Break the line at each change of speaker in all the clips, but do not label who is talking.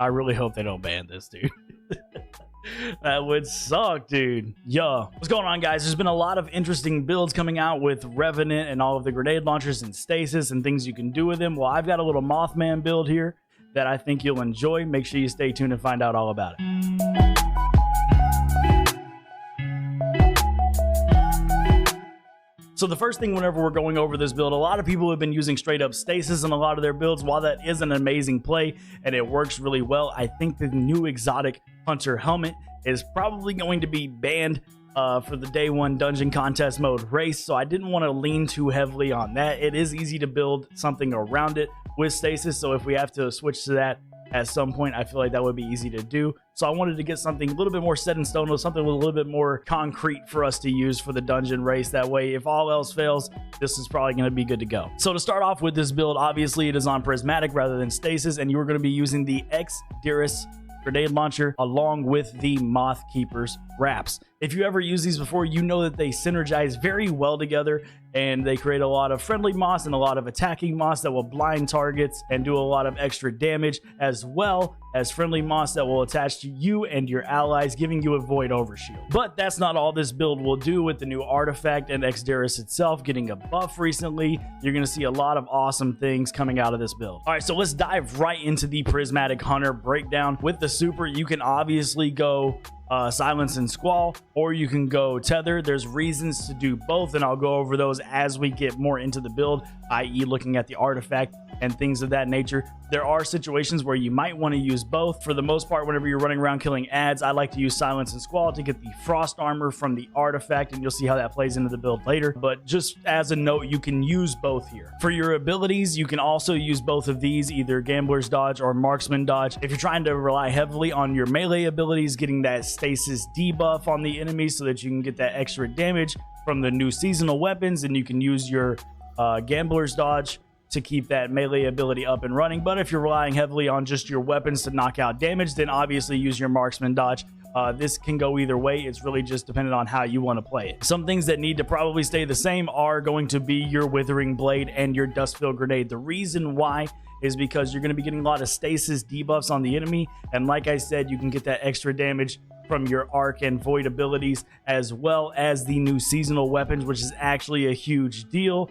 I really hope they don't ban this, dude. That would suck, dude. Yeah. What's going on, guys? There's been a lot of interesting builds coming out with Revenant and all of the grenade launchers and stasis and things you can do with them. Well, I've got a little Mothman build here that I think you'll enjoy. Make sure you stay tuned and find out all about it. So the first thing, whenever we're going over this build, a lot of people have been using straight up stasis in a lot of their builds. While that is an amazing play and it works really well, I think the new exotic hunter helmet is probably going to be banned for the day one dungeon contest mode race. So I didn't want to lean too heavily on that. It is easy to build something around it with stasis. So if we have to switch to that at some point, I feel like that would be easy to do. So I wanted to get something a little bit more set in stone, or something with a little bit more concrete for us to use for the dungeon race. That way, if all else fails, this is probably going to be good to go. So to start off with this build, obviously it is on Prismatic rather than stasis, and you're going to be using the X-Dirus grenade launcher along with the Moth Keeper's wraps. If you ever use these before, you know that they synergize very well together, and they create a lot of friendly moss and a lot of attacking moss that will blind targets and do a lot of extra damage, as well as friendly moss that will attach to you and your allies, giving you a void overshield. But that's not all this build will do. With the new artifact and X-Dirus itself getting a buff recently, you're going to see a lot of awesome things coming out of this build. All right, so let's dive right into the Prismatic Hunter breakdown. With the super, you can obviously go silence and squall, or you can go tether. There's reasons to do both, and I'll go over those as we get more into the build, i.e. looking at the artifact and things of that nature. There are situations where you might want to use both. For the most part, whenever you're running around killing ads, I like to use silence and squall to get the frost armor from the artifact, and you'll see how that plays into the build later. But just as a note, you can use both here. For your abilities, you can also use both of these, either Gambler's Dodge or Marksman Dodge. If you're trying to rely heavily on your melee abilities, getting that stasis debuff on the enemy so that you can get that extra damage from the new seasonal weapons, and you can use your Gambler's Dodge to keep that melee ability up and running. But if you're relying heavily on just your weapons to knock out damage, then obviously use your Marksman Dodge. This can go either way. It's really just dependent on how you want to play it. Some things that need to probably stay the same are going to be your Withering Blade and your Dustfield Grenade. The reason why is because you're going to be getting a lot of stasis debuffs on the enemy, and like I said, you can get that extra damage from your arc and void abilities, as well as the new seasonal weapons, which is actually a huge deal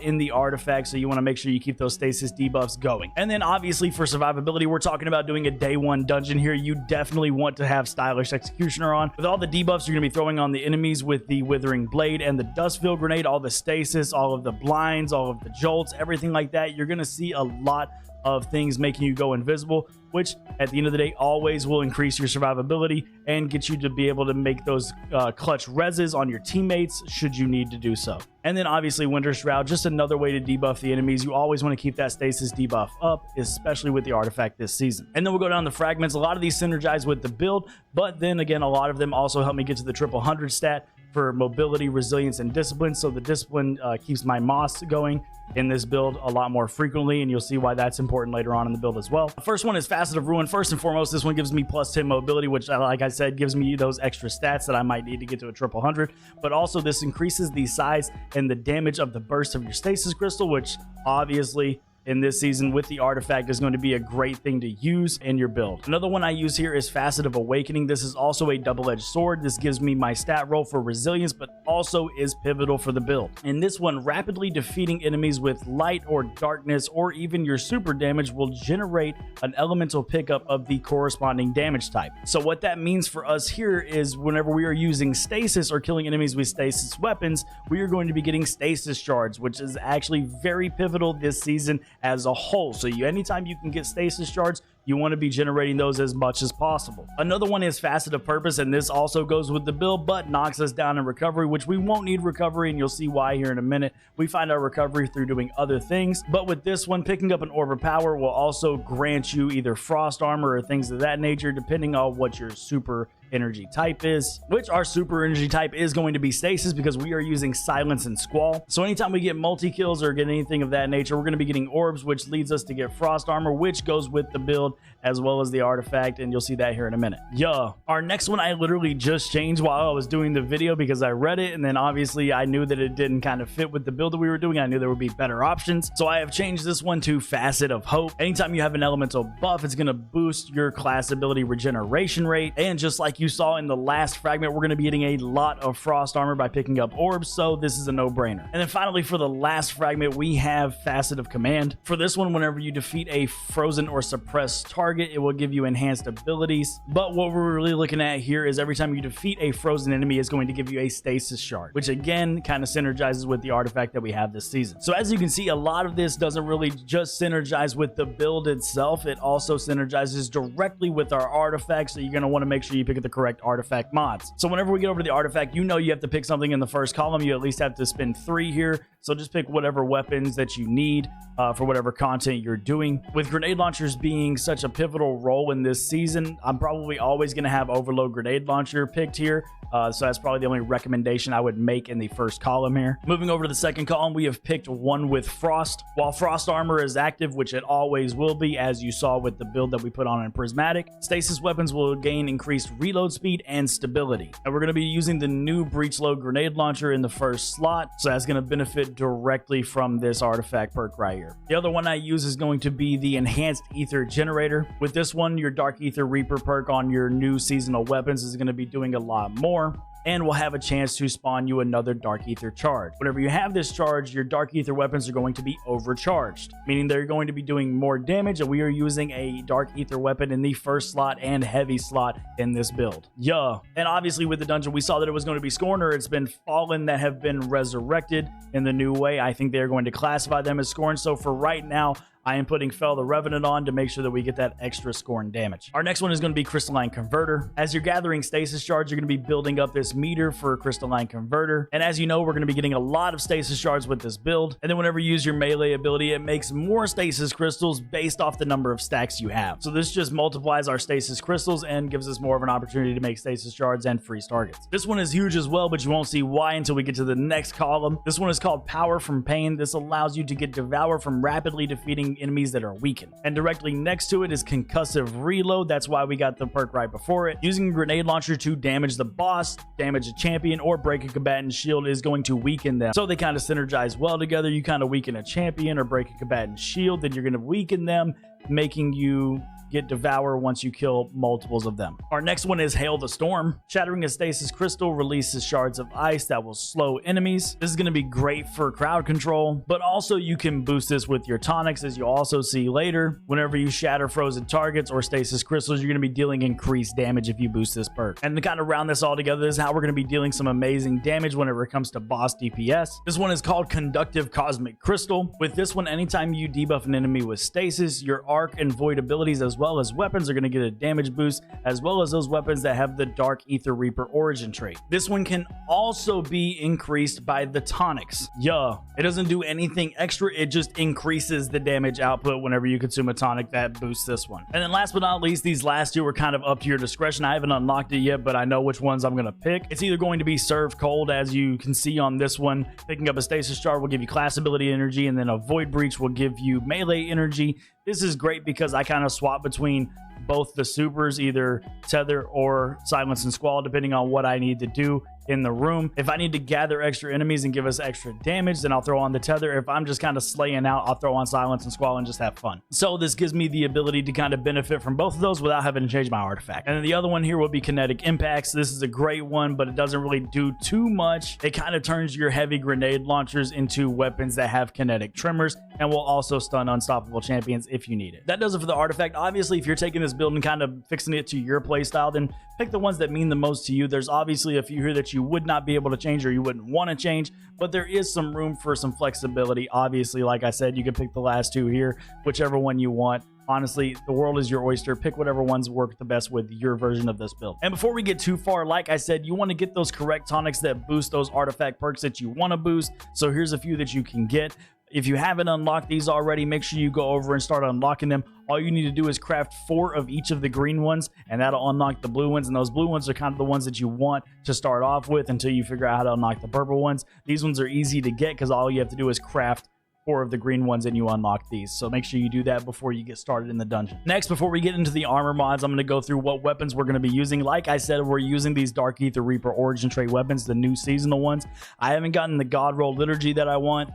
in the artifact. So you want to make sure you keep those stasis debuffs going. And then obviously for survivability, we're talking about doing a day one dungeon here. You definitely want to have Stylish Executioner on. With all the debuffs you're going to be throwing on the enemies with the Withering Blade and the Dustfield Grenade, all the stasis, all of the blinds, all of the jolts, everything like that, you're going to see a lot of things making you go invisible, which at the end of the day always will increase your survivability and get you to be able to make those clutch reses on your teammates should you need to do so. And then obviously Winter Shroud, just another way to debuff the enemies. You always want to keep that stasis debuff up, especially with the artifact this season. And then we'll go down the fragments. A lot of these synergize with the build, but then again, a lot of them also help me get to the 100 stat for mobility, resilience, and discipline. So the discipline keeps my moss going in this build a lot more frequently, and you'll see why that's important later on in the build as well. The first one is Facet of Ruin. First and foremost, this one gives me plus 10 mobility, which, like I said, gives me those extra stats that I might need to get to a 100. But also this increases the size and the damage of the burst of your stasis crystal, which obviously in this season with the artifact is going to be a great thing to use in your build. Another one I use here is Facet of Awakening. This is also a double-edged sword. This gives me my stat roll for resilience, but also is pivotal for the build. In this one, rapidly defeating enemies with light or darkness or even your super damage will generate an elemental pickup of the corresponding damage type. So what that means for us here is whenever we are using stasis or killing enemies with stasis weapons, we are going to be getting stasis shards, which is actually very pivotal this season as a whole. So anytime you can get stasis shards, you want to be generating those as much as possible. Another one is Facet of Purpose, and this also goes with the build, but knocks us down in recovery, which we won't need recovery, and you'll see why here in a minute. We find our recovery through doing other things, but with this one, picking up an Orb of Power will also grant you either frost armor or things of that nature, depending on what your super energy type is, which our super energy type is going to be stasis because we are using silence and squall. So anytime we get multi-kills or get anything of that nature, we're going to be getting orbs, which leads us to get frost armor, which goes with the build build as well as the artifact, and you'll see that here in a minute. Yeah, our next one I literally just changed while I was doing the video because I read it, and then obviously I knew that it didn't kind of fit with the build that we were doing. I knew there would be better options, so I have changed this one to Facet of Hope. Anytime you have an elemental buff, it's going to boost your class ability regeneration rate, and just like you saw in the last fragment, we're going to be getting a lot of frost armor by picking up orbs, so this is a no-brainer. And then finally, for the last fragment, we have Facet of Command. For this one, whenever you defeat a frozen or suppressed target, it will give you enhanced abilities, but what we're really looking at here is every time you defeat a frozen enemy, is going to give you a stasis shard, which again kind of synergizes with the artifact that we have this season. So as you can see, a lot of this doesn't really just synergize with the build itself, it also synergizes directly with our artifacts, so you're going to want to make sure you pick the correct artifact mods. So whenever we get over to the artifact, you know you have to pick something in the first column. You at least have to spend 3 here, so just pick whatever weapons that you need for whatever content you're doing. With grenade launchers being such a pivotal role in this season, I'm probably always going to have Overload Grenade Launcher picked here, so that's probably the only recommendation I would make in the first column here. Moving over to the second column, we have picked one with Frost. While Frost armor is active, which it always will be, as you saw with the build that we put on in Prismatic, stasis weapons will gain increased reload speed and stability. And we're going to be using the new Breachload Grenade Launcher in the first slot, so that's going to benefit directly from this artifact perk right here. The other one I use is going to be the Enhanced Ether Generator. With this one, your Dark Ether Reaper perk on your new seasonal weapons is going to be doing a lot more, and will have a chance to spawn you another Dark Ether charge. Whenever you have this charge, your Dark Ether weapons are going to be overcharged, meaning they're going to be doing more damage, and we are using a Dark Ether weapon in the first slot and heavy slot in this build. Yeah, and obviously with the dungeon, we saw that it was going to be Scorn, or it's been Fallen that have been resurrected in the new way. I think they're going to classify them as Scorn, so for right now, I am putting Fel the Revenant on to make sure that we get that extra Scorn damage. Our next one is going to be Crystalline Converter. As you're gathering stasis shards, you're going to be building up this meter for Crystalline Converter. And as you know, we're going to be getting a lot of stasis shards with this build. And then whenever you use your melee ability, it makes more stasis crystals based off the number of stacks you have. So this just multiplies our stasis crystals and gives us more of an opportunity to make stasis shards and freeze targets. This one is huge as well, but you won't see why until we get to the next column. This one is called Power from Pain. This allows you to get Devour from rapidly defeating enemies that are weakened. And directly next to it is Concussive Reload. That's why we got the perk right before it. Using a grenade launcher to damage the boss, damage a champion, or break a combatant's shield is going to weaken them. So they kind of synergize well together. You kind of weaken a champion or break a combatant's shield, then you're going to weaken them, making you get Devour once you kill multiples of them. Our next one is Hail the Storm. Shattering a stasis crystal releases shards of ice that will slow enemies. This is going to be great for crowd control, but also you can boost this with your tonics, as you'll also see later. Whenever you shatter frozen targets or stasis crystals, you're going to be dealing increased damage if you boost this perk. And to kind of round this all together, this is how we're going to be dealing some amazing damage whenever it comes to boss DPS. This one is called Conductive Cosmic Crystal. With this one, anytime you debuff an enemy with stasis, your arc and void abilities as well as weapons are going to get a damage boost, as well as those weapons that have the Dark Ether Reaper origin trait. This one can also be increased by the tonics. Yeah, it doesn't do anything extra, it just increases the damage output whenever you consume a tonic that boosts this one. And then last but not least, these last two are kind of up to your discretion. I haven't unlocked it yet, but I know which ones I'm going to pick. It's either going to be Serve Cold, as you can see on this one. Picking up a stasis shard will give you class ability energy, and then a Void Breach will give you melee energy. This is great because I kind of swap between both the supers, either Tether or Silence and Squall, depending on what I need to do in the room. If I need to gather extra enemies and give us extra damage, then I'll throw on the Tether. If I'm just kind of slaying out, I'll throw on Silence and Squall and just have fun. So this gives me the ability to kind of benefit from both of those without having to change my artifact. And then the other one here will be Kinetic Impacts. This is a great one, but it doesn't really do too much. It kind of turns your heavy grenade launchers into weapons that have kinetic tremors and will also stun unstoppable champions if you need it. That does it for the artifact. Obviously, if you're taking this build and kind of fixing it to your playstyle, then pick the ones that mean the most to you. There's obviously a few here that you would not be able to change or you wouldn't want to change, but there is some room for some flexibility. Obviously, like I said, you can pick the last two here, whichever one you want. Honestly, the world is your oyster. Pick whatever ones work the best with your version of this build. And before we get too far, like I said, you want to get those correct tonics that boost those artifact perks that you want to boost. So here's a few that you can get. If you haven't unlocked these already, make sure you go over and start unlocking them. All you need to do is craft 4 of each of the green ones, and that'll unlock the blue ones. And those blue ones are kind of the ones that you want to start off with until you figure out how to unlock the purple ones. These ones are easy to get because all you have to do is craft 4 of the green ones and you unlock these. So make sure you do that before you get started in the dungeon. Next, before we get into the armor mods, I'm going to go through what weapons we're going to be using. Like I said, we're using these Dark Ether Reaper Origin Trait weapons, the new seasonal ones. I haven't gotten the God Roll Liturgy that I want,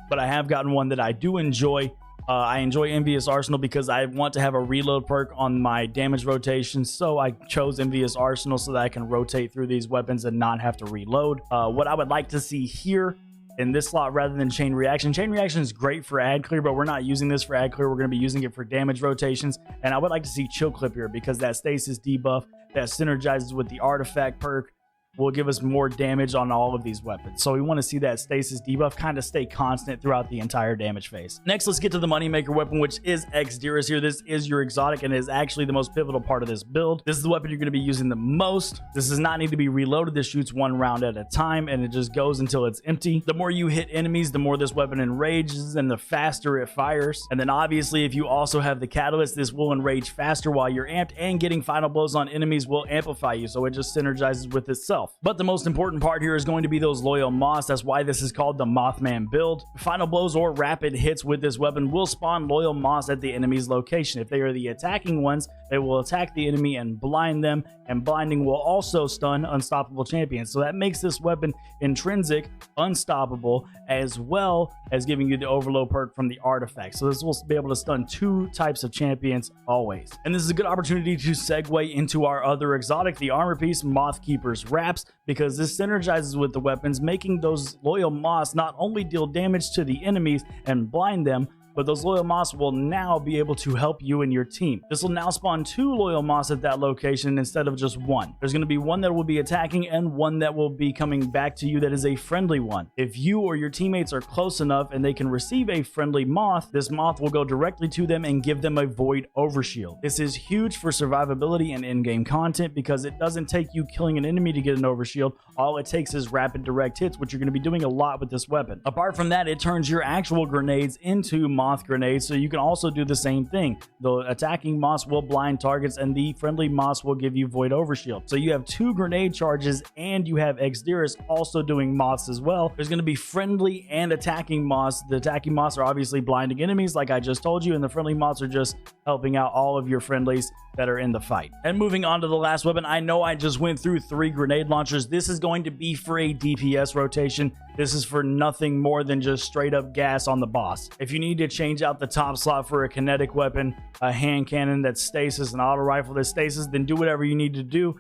but I have gotten one that I do enjoy. I enjoy Envious Arsenal because I want to have a reload perk on my damage rotation, so I chose Envious Arsenal so that I can rotate through these weapons and not have to reload. What I would like to see here in this slot rather than Chain Reaction. Chain Reaction is great for ad clear, but we're not using this for ad clear. We're going to be using it for damage rotations, and I would like to see Chill Clip here because that stasis debuff that synergizes with the artifact perk will give us more damage on all of these weapons. So we want to see that stasis debuff kind of stay constant throughout the entire damage phase. Next, let's get to the moneymaker weapon, which is Exdirus here. This is your exotic and is actually the most pivotal part of this build. This is the weapon you're going to be using the most. This does not need to be reloaded. This shoots 1 round at a time and it just goes until it's empty. The more you hit enemies, the more this weapon enrages and the faster it fires. And then obviously, if you also have the catalyst, this will enrage faster while you're amped, and getting final blows on enemies will amplify you. So it just synergizes with itself. But the most important part here is going to be those loyal moths. That's why this is called the Mothman build. Final blows or rapid hits with this weapon will spawn loyal moths at the enemy's location. If they are the attacking ones, they will attack the enemy and blind them, and blinding will also stun unstoppable champions. So that makes this weapon intrinsic, unstoppable, as well as giving you the overload perk from the artifact. So this will be able to stun 2 types of champions always. And this is a good opportunity to segue into our other exotic, the armor piece, Mothkeeper's Wraps, because this synergizes with the weapons, making those loyal moths not only deal damage to the enemies and blind them, but those loyal moths will now be able to help you and your team. This will now spawn 2 loyal moths at that location instead of just 1. There's going to be 1 that will be attacking and 1 that will be coming back to you that is a friendly one. If you or your teammates are close enough and they can receive a friendly moth, this moth will go directly to them and give them a void overshield. This is huge for survivability and in-game content because it doesn't take you killing an enemy to get an overshield. All it takes is rapid direct hits, which you're going to be doing a lot with this weapon. Apart from that, it turns your actual grenades into moth grenades, so you can also do the same thing. The attacking moths will blind targets and the friendly moths will give you void overshield. So you have 2 grenade charges and you have Exdirus also doing moths as well. There's going to be friendly and attacking moths. The attacking moths are obviously blinding enemies like I just told you, and the friendly moths are just helping out all of your friendlies that are in the fight. And moving on to the last weapon, I know I just went through 3 grenade launchers. This is going to be for a DPS rotation. This is for nothing more than just straight up gas on the boss. If you need to change out the top slot for a kinetic weapon, a hand cannon that's stasis, an auto rifle that's stasis, then do whatever you need to do.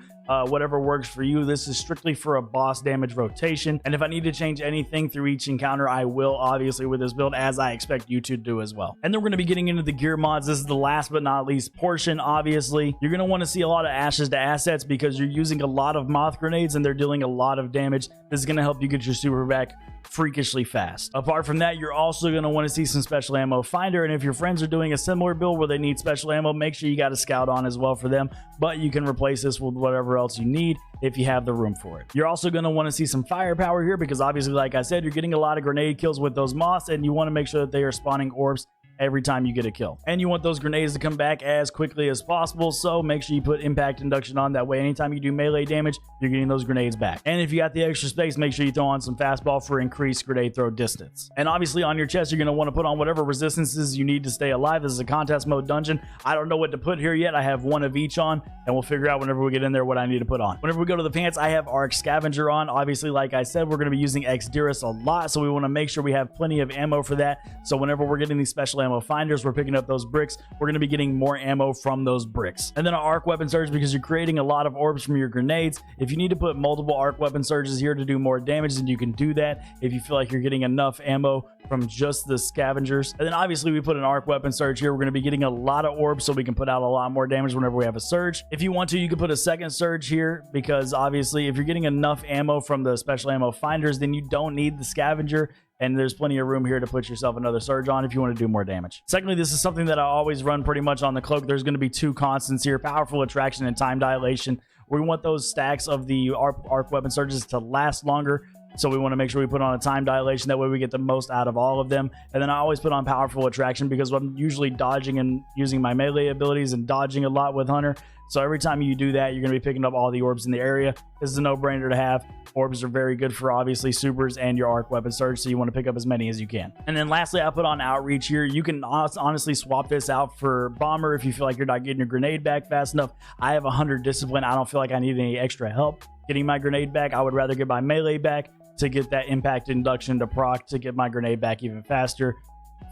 Whatever works for you. This is strictly for a boss damage rotation, and if I need to change anything through each encounter, I will, obviously, with this build, as I expect you to do as well. And then we're going to be getting into the gear mods. This is the last but not least portion. Obviously, you're going to want to see a lot of ashes to assets because you're using a lot of moth grenades and they're dealing a lot of damage. This is going to help you get your super back freakishly fast. Apart from that, you're also going to want to see some special ammo finder, and if your friends are doing a similar build where they need special ammo, make sure you got a scout on as well for them, but you can replace this with whatever else you need if you have the room for it. You're also going to want to see some firepower here because obviously, like I said, you're getting a lot of grenade kills with those moths, and you want to make sure that they are spawning orbs every time you get a kill. And you want those grenades to come back as quickly as possible, so make sure you put impact induction on. That way, anytime you do melee damage, you're getting those grenades back. And if you got the extra space, make sure you throw on some fastball for increased grenade throw distance. And obviously, on your chest, you're going to want to put on whatever resistances you need to stay alive. This is a contest mode dungeon. I don't know what to put here yet. I have 1 of each on, and we'll figure out whenever we get in there what I need to put on. Whenever we go to the pants, I have Arc Scavenger on. Obviously, like I said, we're going to be using Exdirus a lot, so we want to make sure we have plenty of ammo for that. So whenever we're getting these special ammo finders, we're picking up those bricks, we're going to be getting more ammo from those bricks. And then an arc weapon surge because you're creating a lot of orbs from your grenades. If you need to put multiple arc weapon surges here to do more damage, then you can do that if you feel like you're getting enough ammo from just the scavengers. And then obviously we put an arc weapon surge here. We're going to be getting a lot of orbs so we can put out a lot more damage whenever we have a surge. If you want to, you can put a second surge here because obviously if you're getting enough ammo from the special ammo finders, then you don't need the scavenger. And there's plenty of room here to put yourself another surge on if you want to do more damage. Secondly, this is something that I always run pretty much on the cloak. There's going to be 2 constants here, powerful attraction and time dilation. We want those stacks of the arc weapon surges to last longer So we want to make sure we put on a time dilation. That way we get the most out of all of them. And then I always put on powerful attraction because I'm usually dodging and using my melee abilities and dodging a lot with Hunter. So every time you do that, you're going to be picking up all the orbs in the area. This is a no-brainer to have. Orbs are very good for obviously supers and your arc weapon surge, so you want to pick up as many as you can. And then lastly, I put on outreach here. You can honestly swap this out for bomber if you feel like you're not getting your grenade back fast enough. I have 100 discipline. I don't feel like I need any extra help getting my grenade back. I would rather get my melee back to get that impact induction to proc to get my grenade back even faster.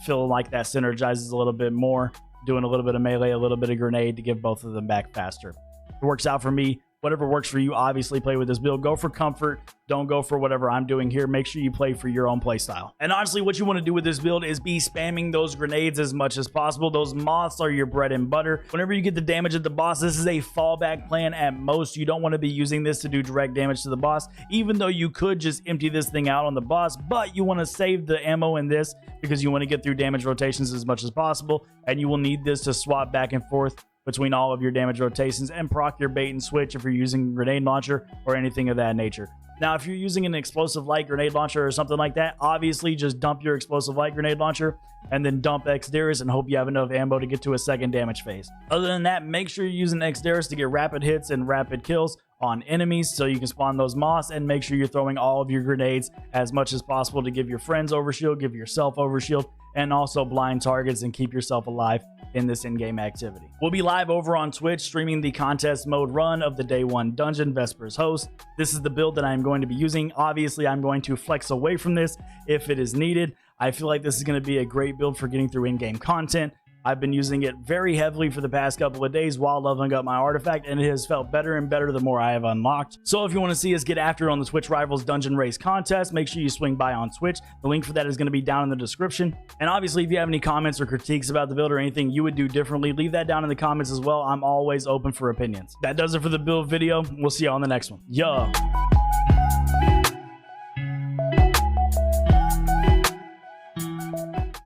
Feel like that synergizes a little bit more. Doing a little bit of melee, a little bit of grenade to give both of them back faster. It works out for me. Whatever works for you, obviously play with this build. Go for comfort. Don't go for whatever I'm doing here. Make sure you play for your own play style. And honestly, what you want to do with this build is be spamming those grenades as much as possible. Those moths are your bread and butter. Whenever you get the damage at the boss, this is a fallback plan at most. You don't want to be using this to do direct damage to the boss, even though you could just empty this thing out on the boss, but you want to save the ammo in this because you want to get through damage rotations as much as possible, and you will need this to swap back and forth between all of your damage rotations and proc your bait and switch if you're using grenade launcher or anything of that nature. Now, if you're using an explosive light grenade launcher or something like that, obviously just dump your explosive light grenade launcher and then dump Xderis and hope you have enough ammo to get to a second damage phase. Other than that, make sure you're using Xderis to get rapid hits and rapid kills on enemies so you can spawn those moths, and make sure you're throwing all of your grenades as much as possible to give your friends overshield, give yourself overshield, and also blind targets and keep yourself alive in this in-game activity. We'll be live over on Twitch streaming the contest mode run of the day 1 dungeon, Vespers host. This is the build that I'm going to be using. Obviously, I'm going to flex away from this if it is needed. I feel like this is going to be a great build for getting through in-game content. I've been using it very heavily for the past couple of days while leveling up my artifact, and it has felt better and better the more I have unlocked. So if you want to see us get after it on the Twitch Rivals Dungeon Race contest, make sure you swing by on Twitch. The link for that is going to be down in the description. And obviously, if you have any comments or critiques about the build or anything you would do differently, leave that down in the comments as well. I'm always open for opinions. That does it for the build video. We'll see you on the next one. Yeah.